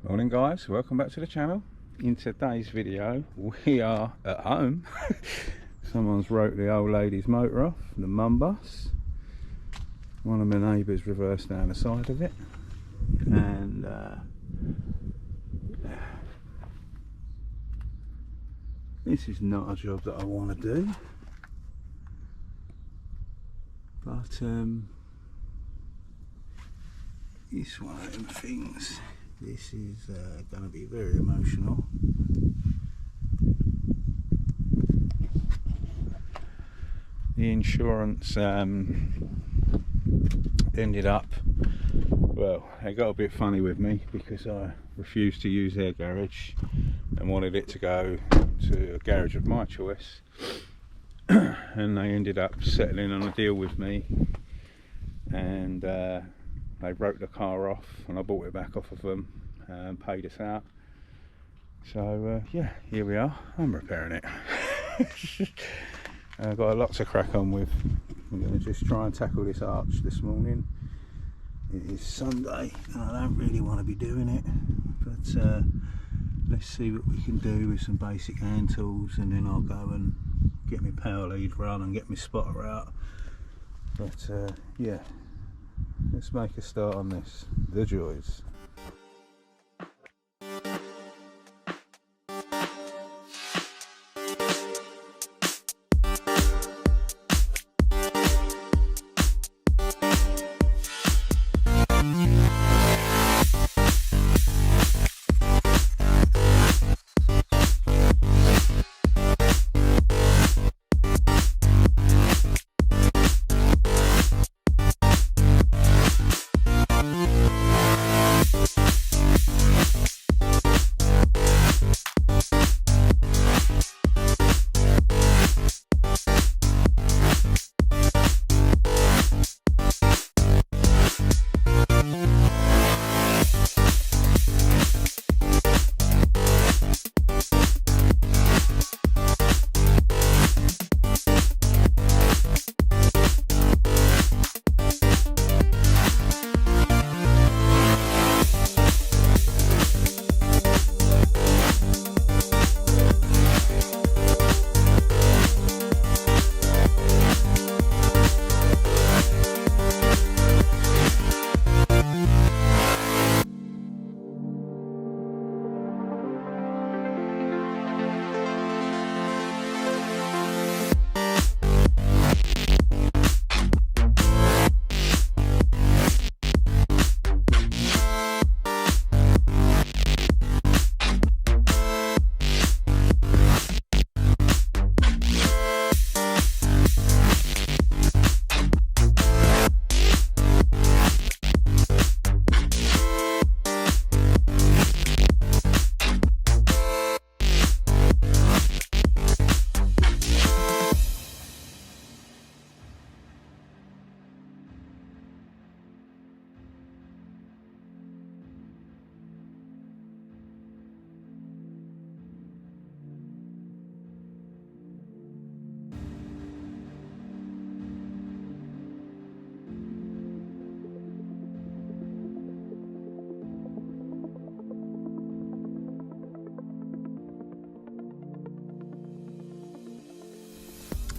Morning guys, welcome back to the channel. In today's video we are at home. Someone's wrote the old lady's motor off, the mum bus. One of my neighbours reversed down the side of it, and this is not a job that I want to do, but it's one of them things. This is going to be very emotional. The insurance ended up, well, they got a bit funny with me because I refused to use their garage and wanted it to go to a garage of my choice, and they ended up settling on a deal with me, and they wrote the car off and I bought it back off of them and paid us out. So yeah, here we are. I'm repairing it. I've got a lot to crack on with. I'm going to just try and tackle this arch this morning. It is Sunday and I don't really want to be doing it, but let's see what we can do with some basic hand tools, and then I'll go and get my power lead run and get my spotter out. But yeah, let's make a start on this. The joys.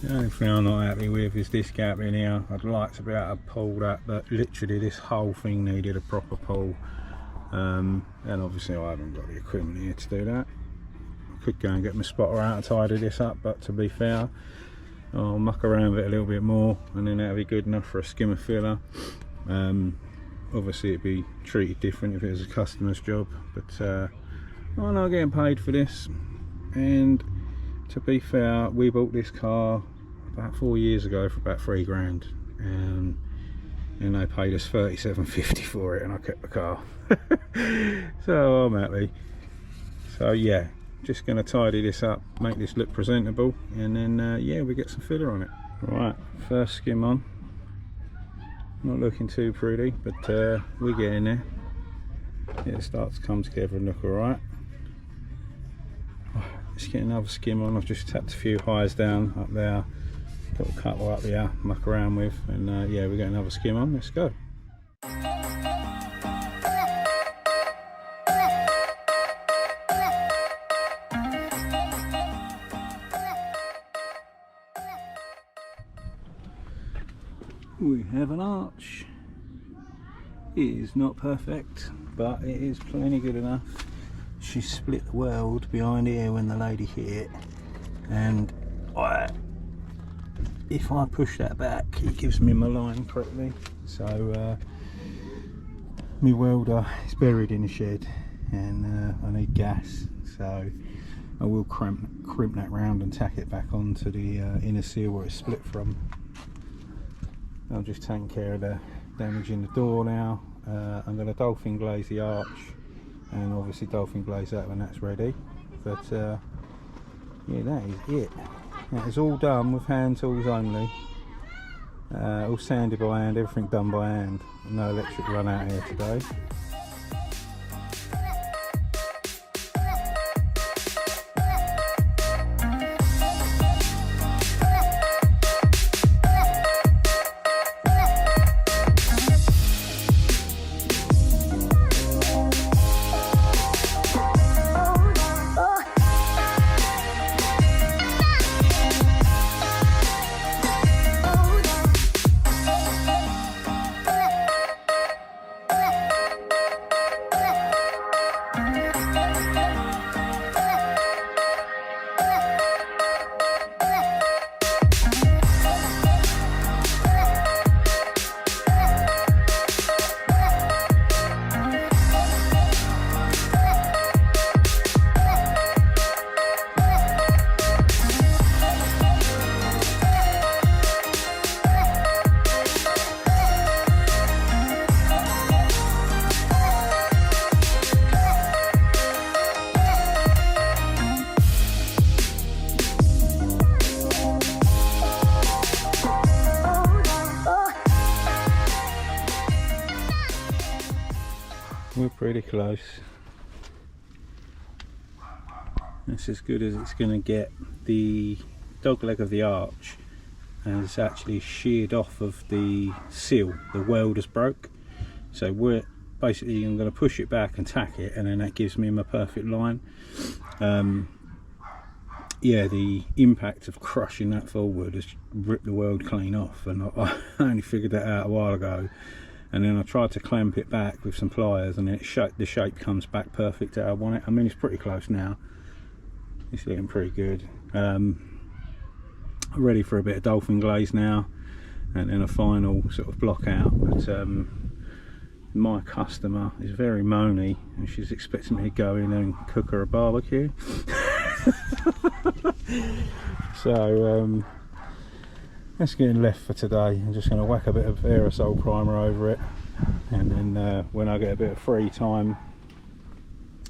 The only thing I'm not happy with is this gap in here. I'd like to be able to pull that, but literally this whole thing needed a proper pull, and obviously I haven't got the equipment here to do that. I could go and get my spotter out and tidy this up, but to be fair, I'll muck around with it a little bit more and then that'll be good enough for a skimmer filler. Obviously it'd be treated different if it was a customer's job, but I'm not getting paid for this. And to be fair, we bought this car about 4 years ago for about 3 grand, and they paid us $37.50 for it, and I kept the car. So I'm happy. So yeah, just going to tidy this up, make this look presentable, and then yeah, we get some filler on it. Right, first skim on. Not looking too pretty, but we're getting there. Yeah, it starts to come together and look alright. Let's get another skim on. I've just tapped a few highs down up there, got a couple up here, muck around with, and yeah, we're getting another skim on. Let's go. we have an arch. It is not perfect, but it is plenty good enough. She split the weld behind here when the lady hit it, and if I push that back, it gives me my line correctly. So my welder is buried in the shed, and I need gas, so I will crimp that round and tack it back onto the inner seal where it's split from. I'll just take care of the damage in the door now. I'm going to dolphin glaze the arch, and obviously dolphin glaze that when that's ready. But yeah, that is it. That is all done with hand tools only. All sanded by hand, everything done by hand. No electric run out here today. We're pretty close. That's as good as it's going to get. The dog leg of the arch has actually sheared off of the seal. The weld has broke, so we're basically, I'm going to push it back and tack it, and then that gives me my perfect line. Yeah, the impact of crushing that forward has ripped the weld clean off, and I only figured that out a while ago. And then I tried to clamp it back with some pliers, and then the shape comes back perfect how I want it. I mean, it's pretty close now. It's looking pretty good. Ready for a bit of dolphin glaze now, and then a final sort of block out. But my customer is very moany, and she's expecting me to go in and cook her a barbecue. So that's getting left for today. I'm just going to whack a bit of aerosol primer over it, and then when I get a bit of free time,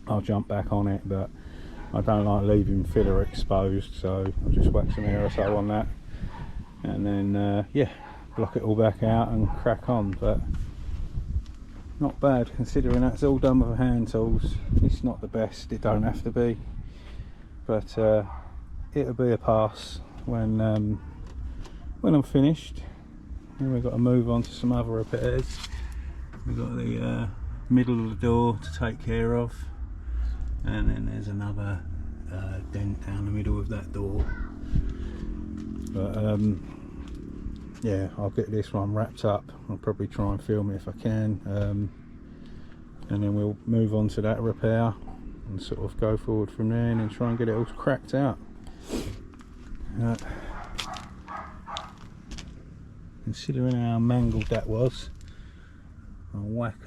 I'll jump back on it. But I don't like leaving filler exposed, so I'll just whack some aerosol on that, and then yeah, block it all back out and crack on. But not bad, considering that's all done with hand tools. It's not the best, it don't have to be, but it'll be a pass when I'm finished. Then we've got to move on to some other repairs. We've got the middle of the door to take care of, and then there's another dent down the middle of that door. But yeah, I'll get this one wrapped up. I'll probably try and film it if I can, and then we'll move on to that repair and sort of go forward from there, and then try and get it all cracked out. Considering how mangled that was, I'll whack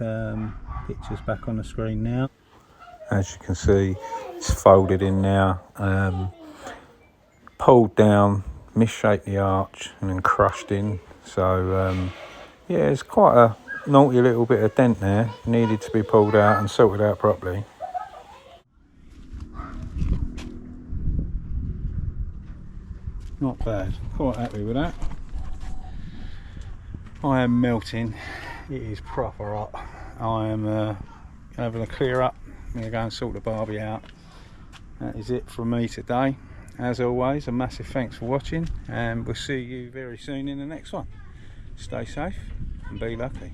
pictures back on the screen now. As you can see, it's folded in now, pulled down, misshaped the arch, and then crushed in. So yeah, it's quite a naughty little bit of dent there, needed to be pulled out and sorted out properly. Not bad, quite happy with that. I am melting, it is proper hot. I am having a clear up. I'm going to go and sort the Barbie out. That is it from me today. As always, a massive thanks for watching, and we'll see you very soon in the next one. Stay safe and be lucky.